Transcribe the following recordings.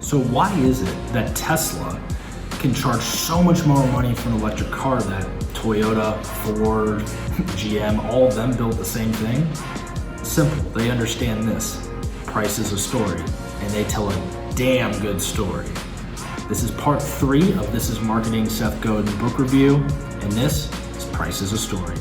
So why is it that Tesla can charge so much more money for an electric car that Toyota, Ford, GM, all of them built the same thing? Simple, they understand this. Price is a story, and they tell a damn good story. This is part 3 of This is Marketing Seth Godin book review, and this is Price is a Story.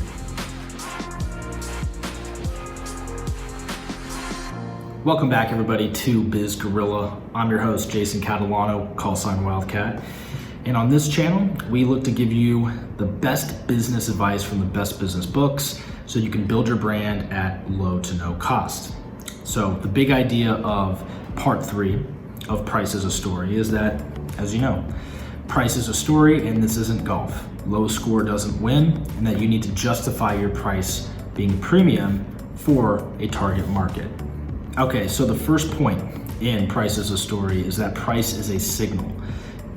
Welcome back, everybody, to Biz Gorilla. I'm your host, Jason Catalano, call sign Wildcat. And on this channel, we look to give you the best business advice from the best business books so you can build your brand at low to no cost. So the big idea of part 3 of Price is a Story is that, as you know, price is a story and this isn't golf. Low score doesn't win, and that you need to justify your price being premium for a target market. Okay, so the first point in Price is a Story is that price is a signal.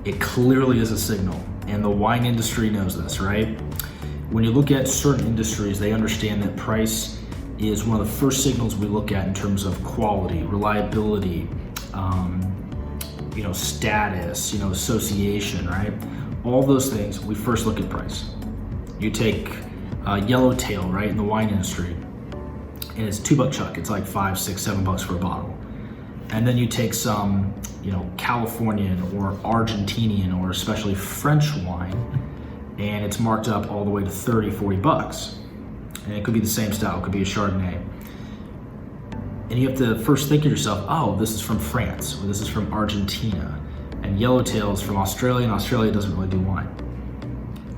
It clearly is a signal, and the wine industry knows this, right? When you look at certain industries, they understand that price is one of the first signals we look at in terms of quality, reliability, status, association, right? All those things, we first look at price. You take Yellowtail, right, in the wine industry, and it's $2 chuck. It's like $5, $6, $7 for a bottle. And then you take some, Californian or Argentinian or especially French wine, and it's marked up all the way to $30, $40. And it could be the same style. It could be a Chardonnay. And you have to first think to yourself, oh, this is from France, or this is from Argentina. And Yellowtail is from Australia, and Australia doesn't really do wine.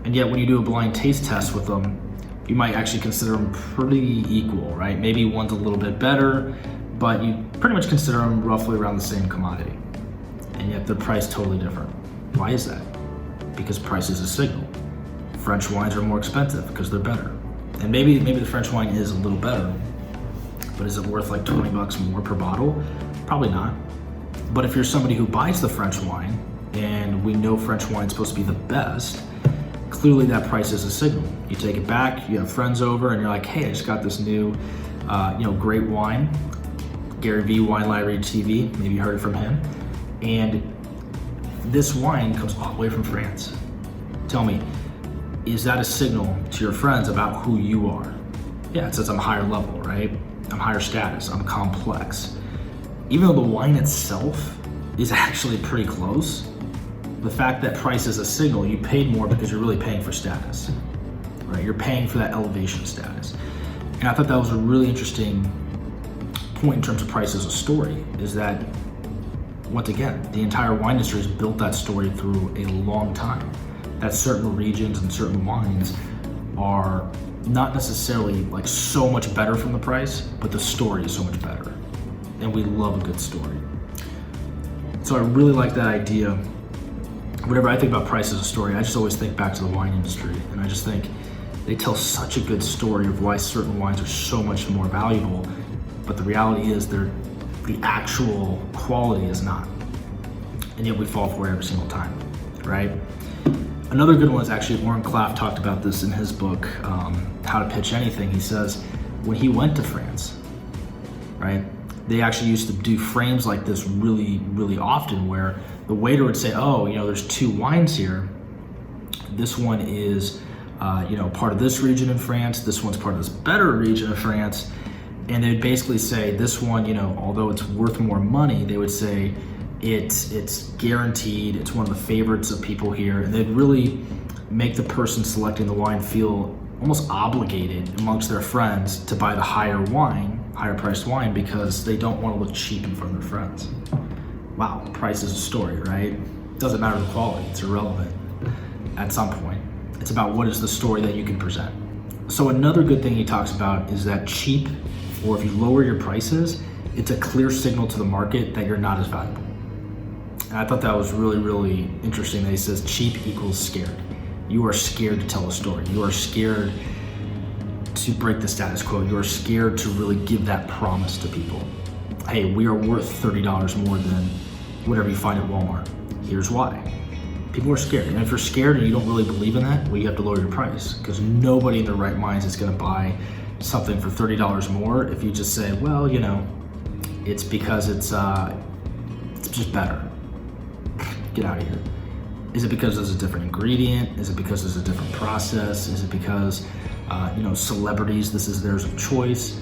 And yet when you do a blind taste test with them, you might actually consider them pretty equal, right? Maybe one's a little bit better, but you pretty much consider them roughly around the same commodity. And yet they're priced totally different. Why is that? Because price is a signal. French wines are more expensive because they're better. And maybe the French wine is a little better, but is it worth like $20 more per bottle? Probably not. But if you're somebody who buys the French wine, and we know French wine's supposed to be the best, clearly that price is a signal. You take it back, you have friends over, and you're like, hey, I just got this new, great wine. Gary V, Wine Library TV, maybe you heard it from him. And this wine comes all the way from France. Tell me, is that a signal to your friends about who you are? Yeah, it says I'm higher level, right? I'm higher status, I'm complex. Even though the wine itself is actually pretty close, the fact that price is a signal, you paid more because you're really paying for status, right? You're paying for that elevation status. And I thought that was a really interesting point in terms of price as a story, is that, once again, the entire wine industry has built that story through a long time, that certain regions and certain wines are not necessarily like so much better from the price, but the story is so much better. And we love a good story. So I really like that idea. Whenever I think about price as a story, I just always think back to the wine industry. And I just think they tell such a good story of why certain wines are so much more valuable. But the reality is the actual quality is not. And yet we fall for it every single time, right? Another good one is actually Warren Claff talked about this in his book, How to Pitch Anything. He says when he went to France, right, they actually used to do frames like this really, really often, where the waiter would say, oh, there's 2 wines here. This one is, part of this region in France. This one's part of this better region of France. And they'd basically say this one, although it's worth more money, they would say it's guaranteed, it's one of the favorites of people here. And they'd really make the person selecting the wine feel almost obligated amongst their friends to buy the higher priced wine, because they don't want to look cheap in front of their friends. Wow, price is a story, right? Doesn't matter the quality, it's irrelevant at some point. It's about what is the story that you can present. So another good thing he talks about is that cheap, or if you lower your prices, it's a clear signal to the market that you're not as valuable. And I thought that was really, really interesting that he says cheap equals scared. You are scared to tell a story. You are scared to break the status quo. You are scared to really give that promise to people. Hey, we are worth $30 more than whatever you find at Walmart. Here's why. People are scared. And if you're scared and you don't really believe in that, well, you have to lower your price, because nobody in their right minds is going to buy something for $30 more if you just say, well, it's because it's just better. get out of here. Is it because there's a different ingredient? Is it because there's a different process? Is it because, celebrities, this is theirs of choice?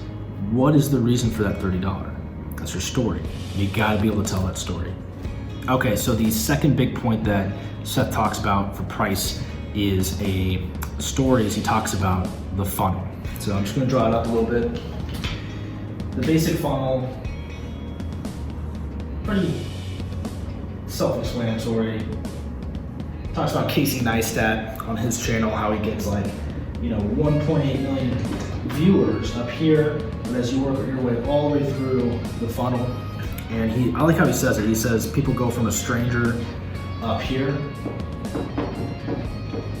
What is the reason for that $30? That's your story. You gotta be able to tell that story. Okay, so the second big point that Seth talks about for price is he talks about the funnel. So I'm just gonna draw it up a little bit. The basic funnel, pretty self-explanatory. Talks about Casey Neistat on his channel, how he gets 1.8 million viewers up here, but as you work your way all the way through the funnel, and I like how he says it. He says people go from a stranger up here,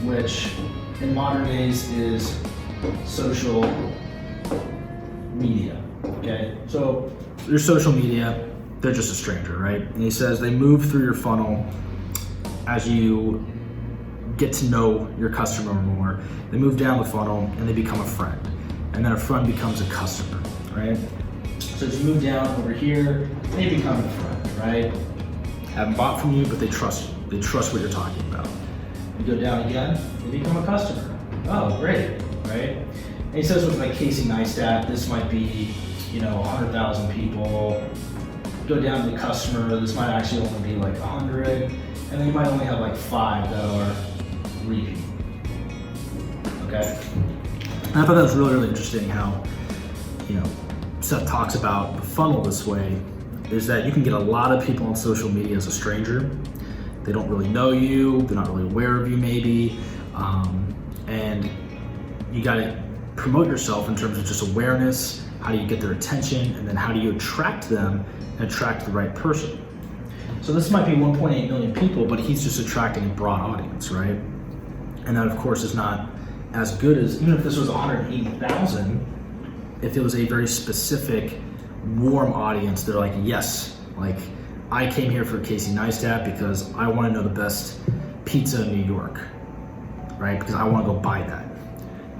which in modern days is social media, okay? So there's social media, they're just a stranger, right? And he says they move through your funnel as you get to know your customer more. They move down the funnel and they become a friend. And then a friend becomes a customer, right? So as you move down over here, they become a friend, right? Haven't bought from you, but they trust you. They trust what you're talking about. You go down again, they become a customer. Oh, great, right? And he says with Casey Neistat, this might be, 100,000 people. Go down to the customer, this might actually only be 100, and then you might only have 5 that are repeat. Okay? And I thought that was really, really interesting how, Seth talks about the funnel this way, is that you can get a lot of people on social media as a stranger. They don't really know you, they're not really aware of you maybe, and you gotta promote yourself in terms of just awareness, how do you get their attention, and then how do you attract them and attract the right person. So this might be 1.8 million people, but he's just attracting a broad audience, right? And that of course is not as good as, even if this was 180,000, if it was a very specific, warm audience, they're yes, I came here for Casey Neistat because I want to know the best pizza in New York, right? Because I want to go buy that.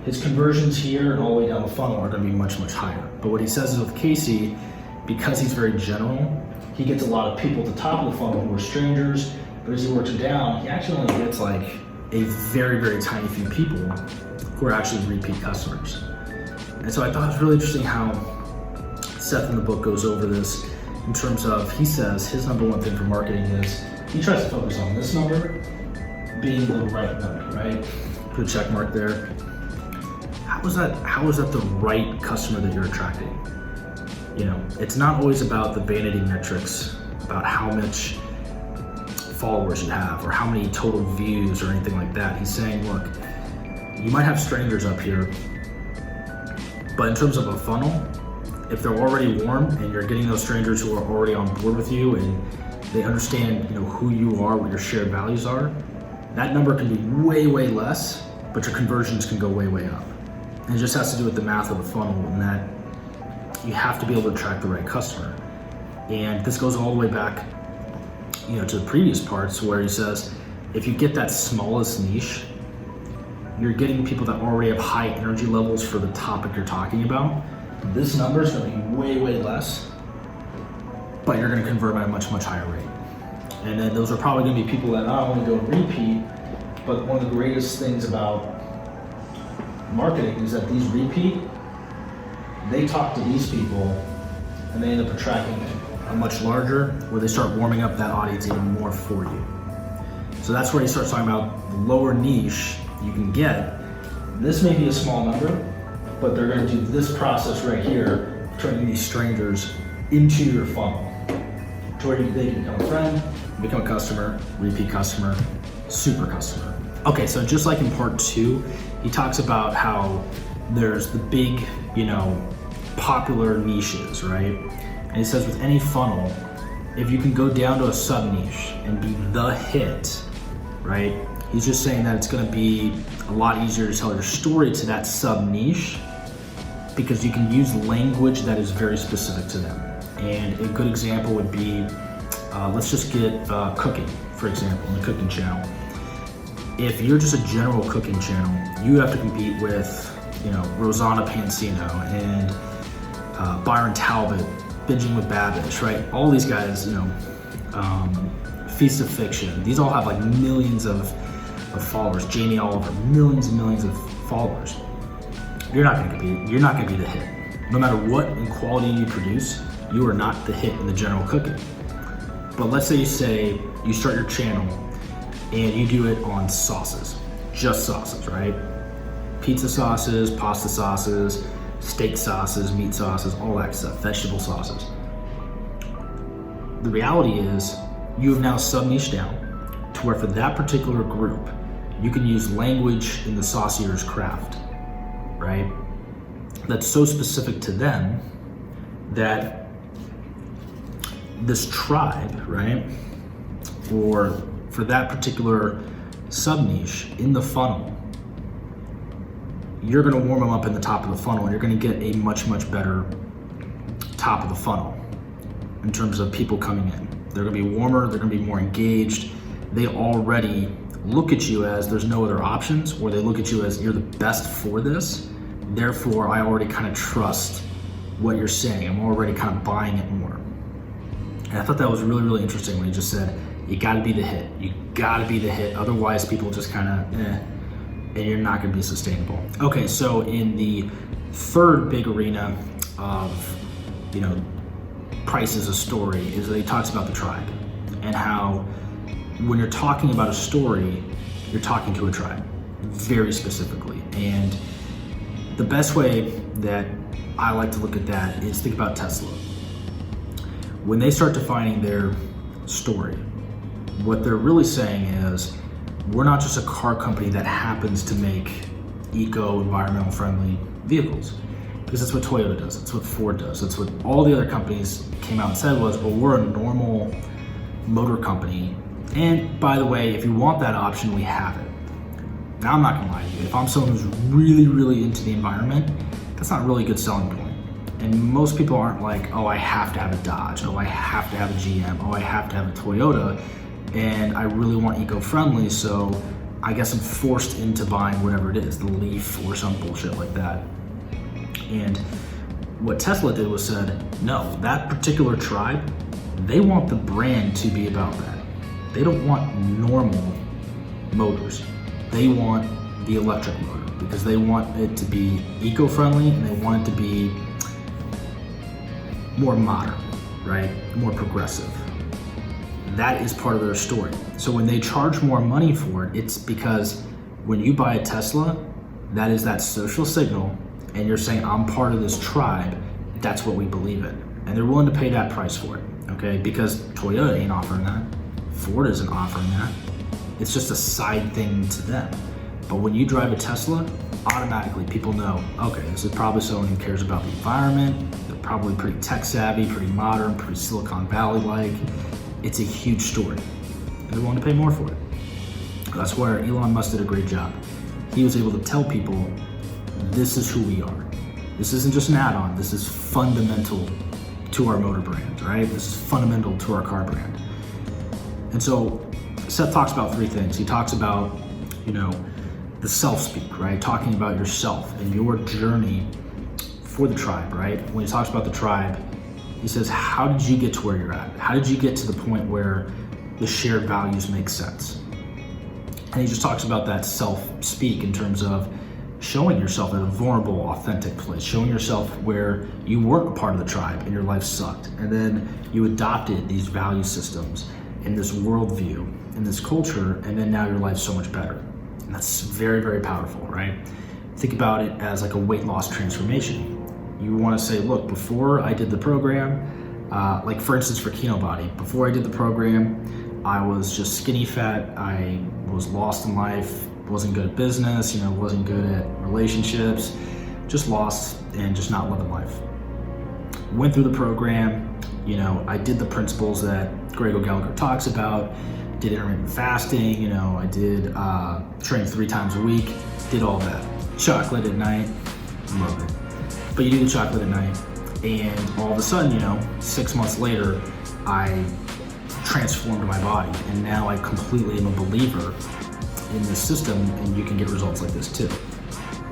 His conversions here and all the way down the funnel are going to be much, much higher. But what he says is with Casey, because he's very general, he gets a lot of people at the top of the funnel who are strangers, but as he works it down, he actually only gets a very, very tiny few people who are actually repeat customers. And so I thought it was really interesting how Seth in the book goes over this in terms of, he says his number one thing for marketing is he tries to focus on this number being the right number, right? Put a check mark there. How is that the right customer that you're attracting? It's not always about the vanity metrics, about how much followers you have or how many total views or anything like that. He's saying, look, you might have strangers up here, but in terms of a funnel, if they're already warm and you're getting those strangers who are already on board with you and they understand who you are, what your shared values are, that number can be way, way less, but your conversions can go way, way up. And it just has to do with the math of the funnel, and that you have to be able to attract the right customer. And this goes all the way back, to the previous parts where he says, if you get that smallest niche, you're getting people that already have high energy levels for the topic you're talking about. This number is going to be way, way less, but you're going to convert at a much, much higher rate. And then those are probably going to be people that not only go repeat, but one of the greatest things about marketing is that these repeat, they talk to these people and they end up attracting a much larger, where they start warming up that audience even more for you. So that's where he starts talking about the lower niche you can get. This may be a small number, but they're going to do this process right here, turning these strangers into your funnel, to where they can become a friend, become a customer, repeat customer, super customer. Okay, so just like in part 2, he talks about how there's the big, popular niches, right? And he says with any funnel, if you can go down to a sub niche and be the hit, right? He's just saying that it's going to be a lot easier to tell your story to that sub niche because you can use language that is very specific to them. And a good example would be, let's just get cooking, for example, in the cooking channel. If you're just a general cooking channel, you have to compete with, Rosanna Pansino and Byron Talbot, Binging with Babish, right? All these guys, Feast of Fiction. These all have like millions of followers. Jamie Oliver, millions and millions of followers. You're not gonna be the hit. No matter what in quality you produce, you are not the hit in the general cooking. But let's say you start your channel and you do it on sauces, just sauces, right? Pizza sauces, pasta sauces, steak sauces, meat sauces, all that stuff, vegetable sauces. The reality is you have now sub-niched down to where for that particular group, you can use language in the saucier's craft, right? That's so specific to them that this tribe, right? Or for that particular sub-niche in the funnel, you're gonna warm them up in the top of the funnel and you're gonna get a much, much better top of the funnel in terms of people coming in. They're gonna be warmer, they're gonna be more engaged. They already look at you as there's no other options, or they look at you as you're the best for this. Therefore, I already kind of trust what you're saying. I'm already kind of buying it more. And I thought that was really, really interesting when he just said, you gotta be the hit. You gotta be the hit. Otherwise, people just kind of, and you're not gonna be sustainable. Okay, so in the third big arena of, price as a story is that he talks about the tribe and how when you're talking about a story, you're talking to a tribe very specifically. And the best way that I like to look at that is think about Tesla. When they start defining their story, what they're really saying is, we're not just a car company that happens to make environmental friendly vehicles. Because that's what Toyota does, that's what Ford does, that's what all the other companies came out and said was, well, we're a normal motor company. And by the way, if you want that option, we have it. Now, I'm not gonna lie to you, if I'm someone who's really, really into the environment, that's not really a good selling point. And most people aren't like, oh, I have to have a Dodge, oh, I have to have a GM, oh, I have to have a Toyota, and I really want eco-friendly, so I guess I'm forced into buying whatever it is, the Leaf or some bullshit like that. And what Tesla did was said, no, that particular tribe, they want the brand to be about that. They don't want normal motors. They want the electric motor because they want it to be eco-friendly and they want it to be more modern, right? More progressive. That is part of their story. So when they charge more money for it, it's because when you buy a Tesla, that is that social signal and you're saying, I'm part of this tribe, that's what we believe in. And they're willing to pay that price for it, okay? Because Toyota ain't offering that. Ford isn't offering that. It's just a side thing to them. But when you drive a Tesla, automatically people know, okay, this is probably someone who cares about the environment, they're probably pretty tech savvy, pretty modern, pretty Silicon Valley-like. It's a huge story. And they're willing to pay more for it. That's where Elon Musk did a great job. He was able to tell people, this is who we are. This isn't just an add-on, this is fundamental to our motor brand, right? This is fundamental to our car brand. And so Seth talks about three things. He talks about, the self-speak, right? Talking about yourself and your journey for the tribe, right? When he talks about the tribe, he says, how did you get to where you're at? How did you get to the point where the shared values make sense? And he just talks about that self-speak in terms of showing yourself at a vulnerable, authentic place, showing yourself where you weren't a part of the tribe and your life sucked. And then you adopted these value systems and this worldview and this culture, and then now your life's so much better. And that's very, very powerful, right? Think about it as like a weight loss transformation. You want to say, look, before I did the program, like for instance for Kino Body, before I did the program, I was just skinny fat, I was lost in life, wasn't good at business, wasn't good at relationships, just lost and just not living life. Went through the program, I did the principles that Greg O'Gallagher talks about, did intermittent fasting, I did train 3 times a week, did all that. Chocolate at night, love it. But you do the chocolate at night, and all of a sudden, 6 months later, I transformed my body, and now I completely am a believer in this system, and you can get results like this too.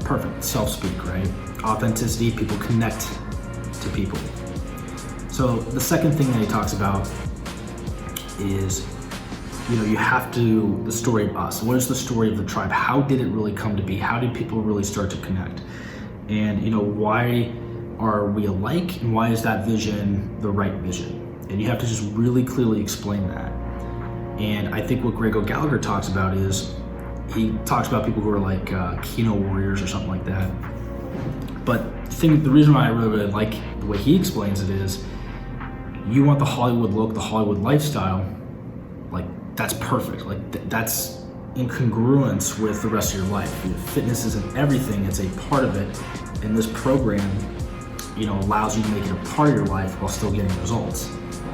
Perfect, self-speak, right? Authenticity, people connect to people. So the second thing that he talks about is you have to, the story of us. What is the story of the tribe? How did it really come to be? How did people really start to connect? And why are we alike, and why is that vision the right vision? And you have to just really clearly explain that. And I think what Greg O'Gallagher talks about is, he talks about people who are like Kino warriors or something like that. But the reason why I really like the way he explains it is, you want the Hollywood look, the Hollywood lifestyle, like that's perfect. Like that's in congruence with the rest of your life. Fitness isn't everything, it's a part of it. And this program, allows you to make it a part of your life while still getting results.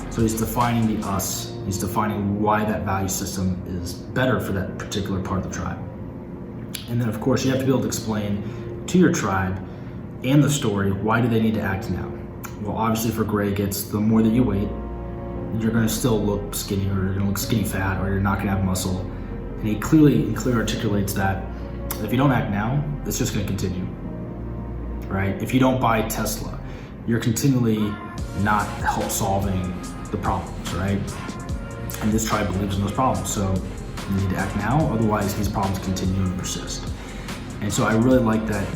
So he's defining the us, he's defining why that value system is better for that particular part of the tribe. And then of course you have to be able to explain to your tribe and the story, why do they need to act now? Well, obviously for Greg, it's the more that you wait, you're gonna still look skinny, or you're gonna look skinny fat, or you're not gonna have muscle. And he clearly articulates that if you don't act now, it's just gonna continue, right? If you don't buy Tesla, you're continually not help solving the problems, right? And this tribe believes in those problems, so you need to act now, otherwise these problems continue and persist. And so I really like that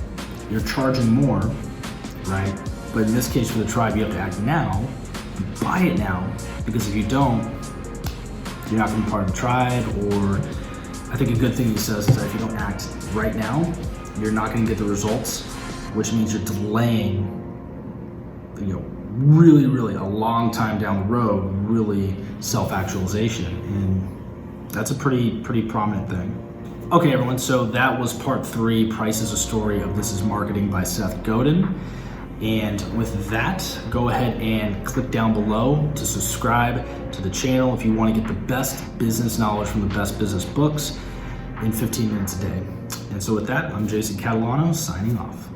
you're charging more, right? But in this case for the tribe, you have to act now, buy it now, because if you don't, you're not gonna be part of the tribe. Or I think a good thing he says is that if you don't act right now, you're not gonna get the results, which means you're delaying, really a long time down the road, really self-actualization. And that's a pretty prominent thing. Okay, everyone, so that was part 3, Price is a Story of This is Marketing by Seth Godin. And with that, go ahead and click down below to subscribe to the channel if you want to get the best business knowledge from the best business books in 15 minutes a day. And so with that, I'm Jason Catalano, signing off.